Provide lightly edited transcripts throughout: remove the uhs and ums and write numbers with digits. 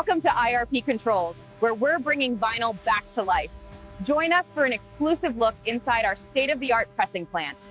Welcome to IRP Controls, where we're bringing vinyl back to life. Join us for an exclusive look inside our state-of-the-art pressing plant.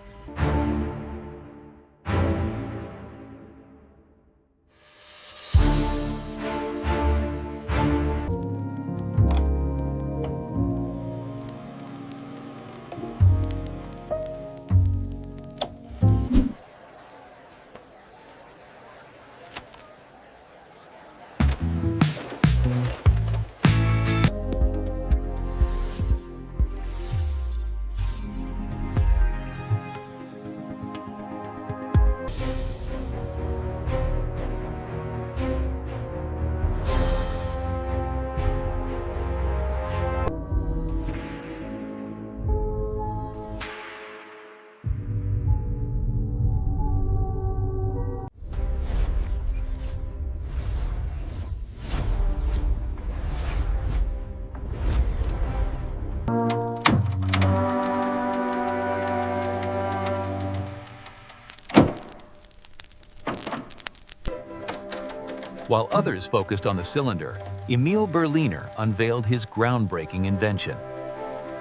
While others focused on the cylinder, Emil Berliner unveiled his groundbreaking invention,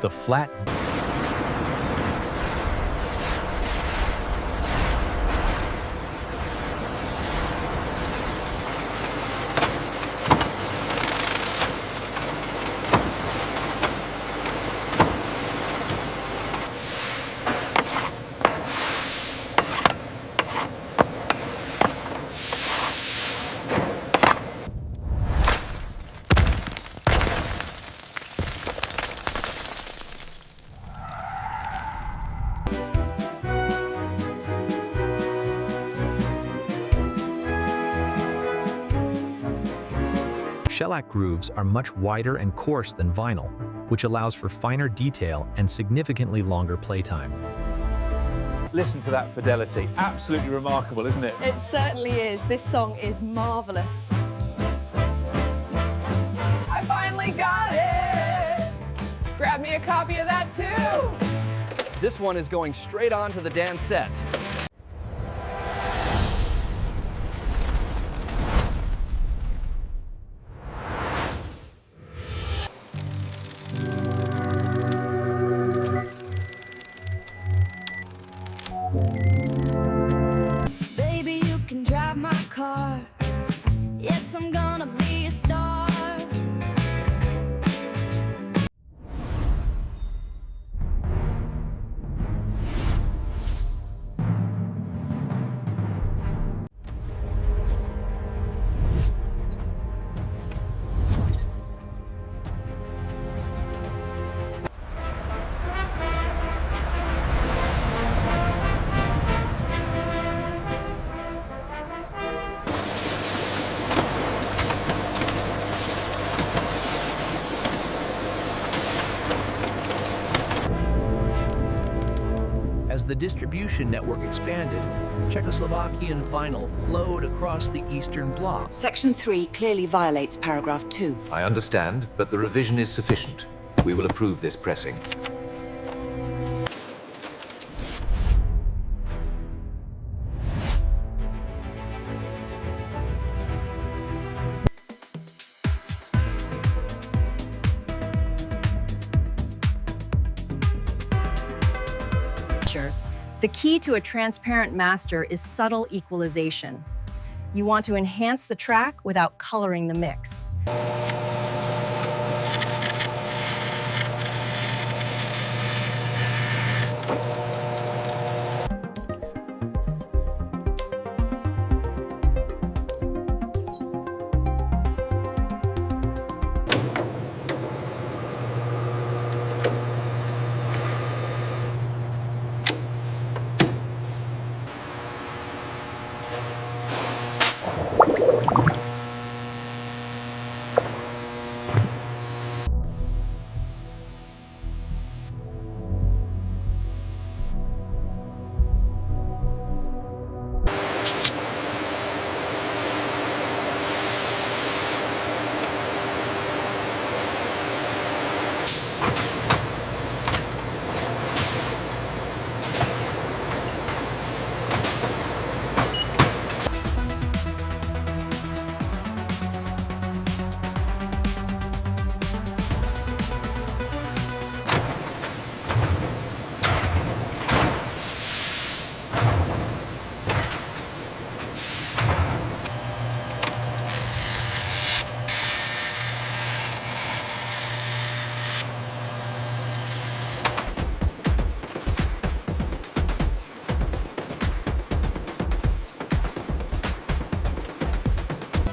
the flat. Shellac grooves are much wider and coarse than vinyl, which allows for finer detail and significantly longer playtime. Listen to that fidelity. Absolutely remarkable, isn't it? It certainly is. This song is marvelous. I finally got it! Grab me a copy of that too! This one is going straight on to the dance set. Baby, you can drive my car. Yes, I'm gonna be a star. As the distribution network expanded, Czechoslovakian vinyl flowed across the Eastern Bloc. Section 3 clearly violates paragraph 2. I understand, but the revision is sufficient. We will approve this pressing. The key to a transparent master is subtle equalization. You want to enhance the track without coloring the mix.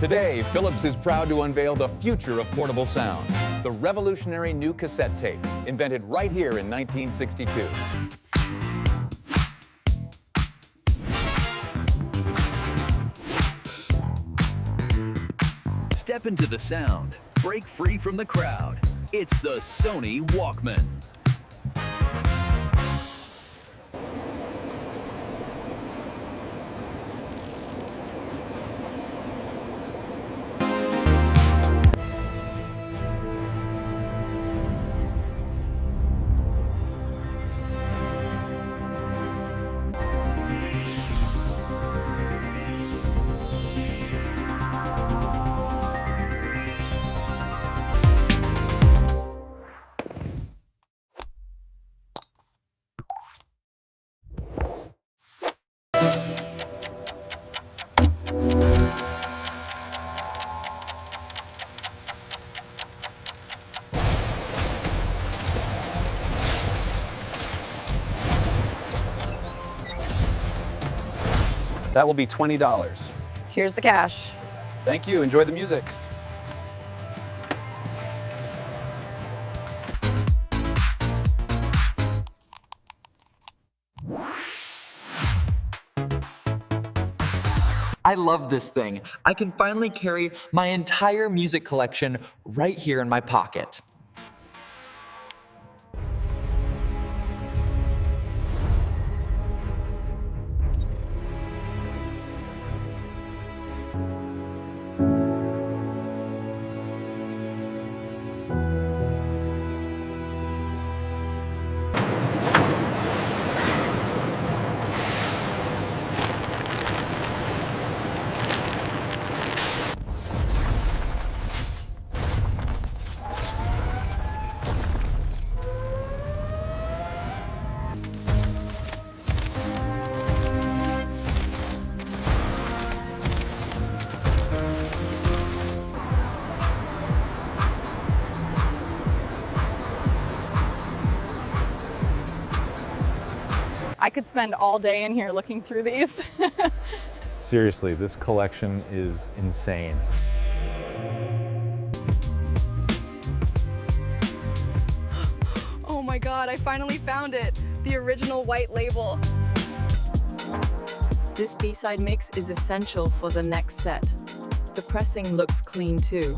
Today, Philips is proud to unveil the future of portable sound, the revolutionary new cassette tape, invented right here in 1962. Step into the sound. Break free from the crowd. It's the Sony Walkman. That will be $20. Here's the cash. Thank you. Enjoy the music. I love this thing. I can finally carry my entire music collection right here in my pocket. I could spend all day in here looking through these. Seriously, this collection is insane. Oh my God, I finally found it. The original white label. This B-side mix is essential for the next set. The pressing looks clean too.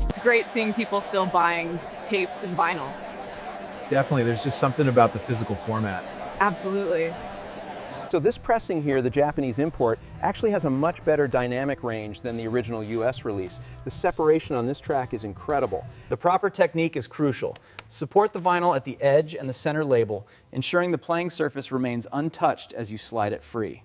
It's great seeing people still buying tapes and vinyl. Definitely, there's just something about the physical format. Absolutely. So this pressing here, the Japanese import, actually has a much better dynamic range than the original US release. The separation on this track is incredible. The proper technique is crucial. Support the vinyl at the edge and the center label, ensuring the playing surface remains untouched as you slide it free.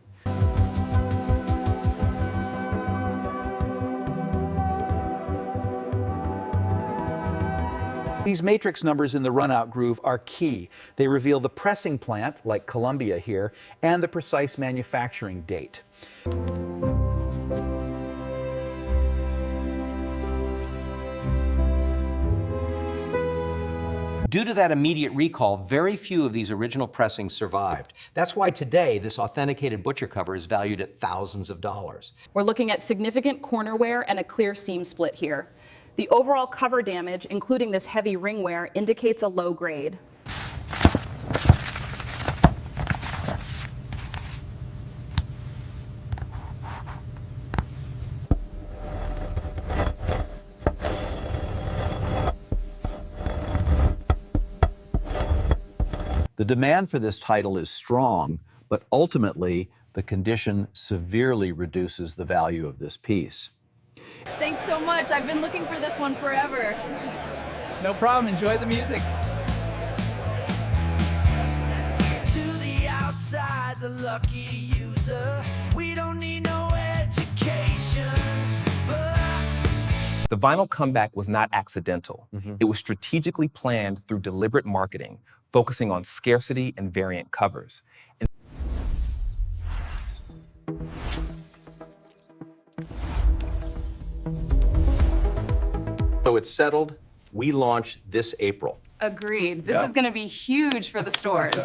These matrix numbers in the runout groove are key. They reveal the pressing plant, like Columbia here, and the precise manufacturing date. Due to that immediate recall, very few of these original pressings survived. That's why today, this authenticated butcher cover is valued at thousands of dollars. We're looking at significant corner wear and a clear seam split here. The overall cover damage, including this heavy ring wear, indicates a low grade. The demand for this title is strong, but ultimately, the condition severely reduces the value of this piece. Thanks so much. I've been looking for this one forever. No problem. Enjoy the music. To the outside, the lucky user. We don't need no education. The vinyl comeback was not accidental. It was strategically planned through deliberate marketing, focusing on scarcity and variant covers. So it's settled. We launch this April. Agreed. This is going to be huge for the stores.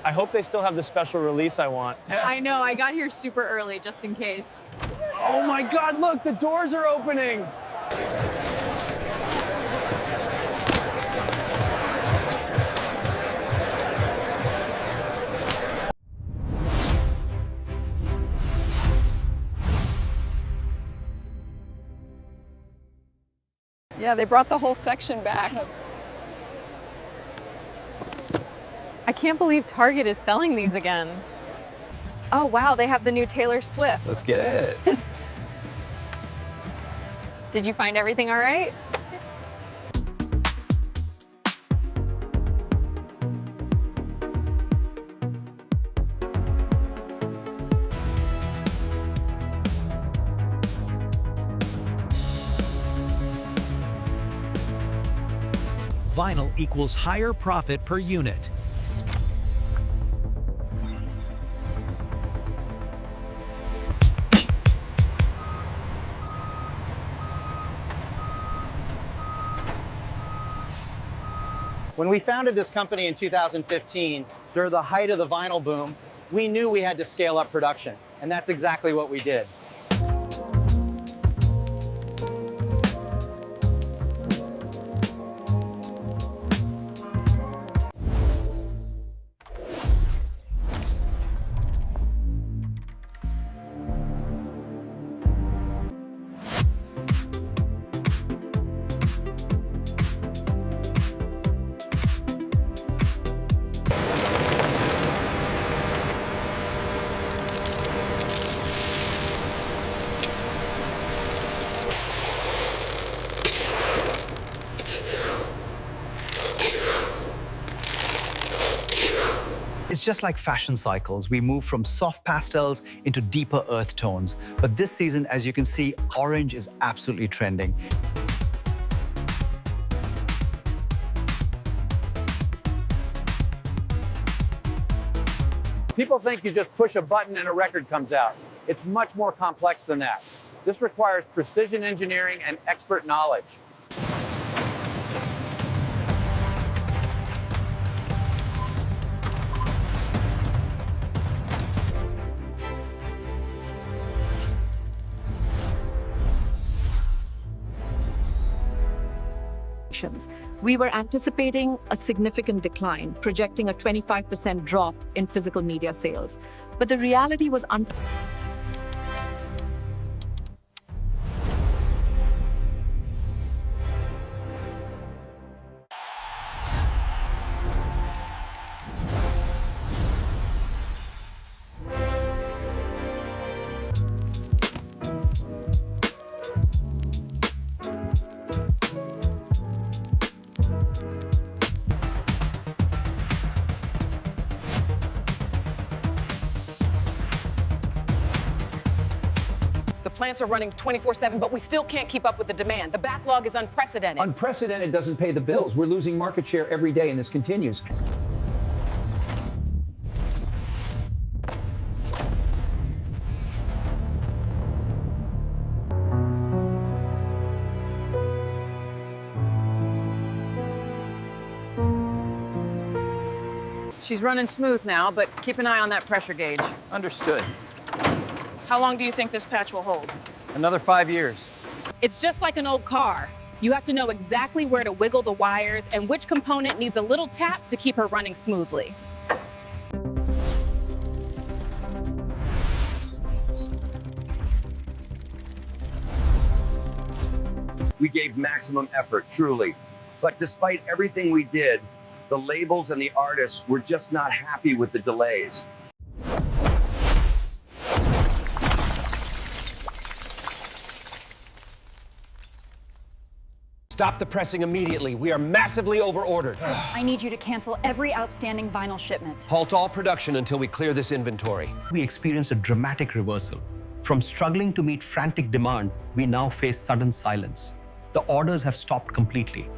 I hope they still have the special release I want. I know, I got here super early just in case. Oh my God, look, the doors are opening. Yeah, they brought the whole section back. I can't believe Target is selling these again. Oh wow, they have the new Taylor Swift. Let's get it. Did you find everything all right? Vinyl equals higher profit per unit. When we founded this company in 2015, during the height of the vinyl boom, we knew we had to scale up production, and that's exactly what we did. It's just like fashion cycles. We move from soft pastels into deeper earth tones. But this season, as you can see, orange is absolutely trending. People think you just push a button and a record comes out. It's much more complex than that. This requires precision engineering and expert knowledge. We were anticipating a significant decline, projecting a 25% drop in physical media sales. But the reality was Plants are running 24/7, but we still can't keep up with the demand. The backlog is unprecedented. Unprecedented doesn't pay the bills. We're losing market share every day, and this continues. She's running smooth now, but keep an eye on that pressure gauge. Understood. How long do you think this patch will hold? Another 5 years. It's just like an old car. You have to know exactly where to wiggle the wires and which component needs a little tap to keep her running smoothly. We gave maximum effort, truly. But despite everything we did, the labels and the artists were just not happy with the delays. Stop the pressing immediately. We are massively overordered. I need you to cancel every outstanding vinyl shipment. Halt all production until we clear this inventory. We experienced a dramatic reversal. From struggling to meet frantic demand, we now face sudden silence. The orders have stopped completely.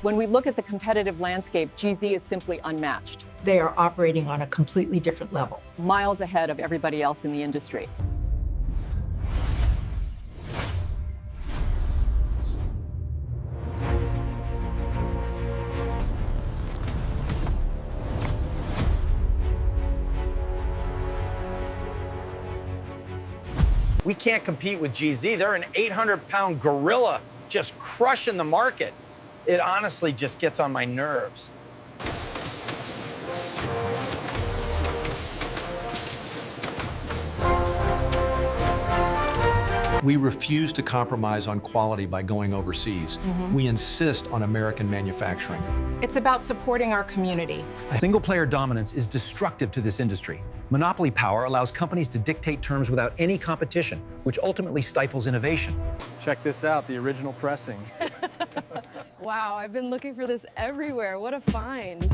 When we look at the competitive landscape, GZ is simply unmatched. They are operating on a completely different level. Miles ahead of everybody else in the industry. We can't compete with GZ. They're an 800-pound gorilla just crushing the market. It honestly just gets on my nerves. We refuse to compromise on quality by going overseas. We insist on American manufacturing. It's about supporting our community. Single-player dominance is destructive to this industry. Monopoly power allows companies to dictate terms without any competition, which ultimately stifles innovation. Check this out, the original pressing. Wow, I've been looking for this everywhere. What a find.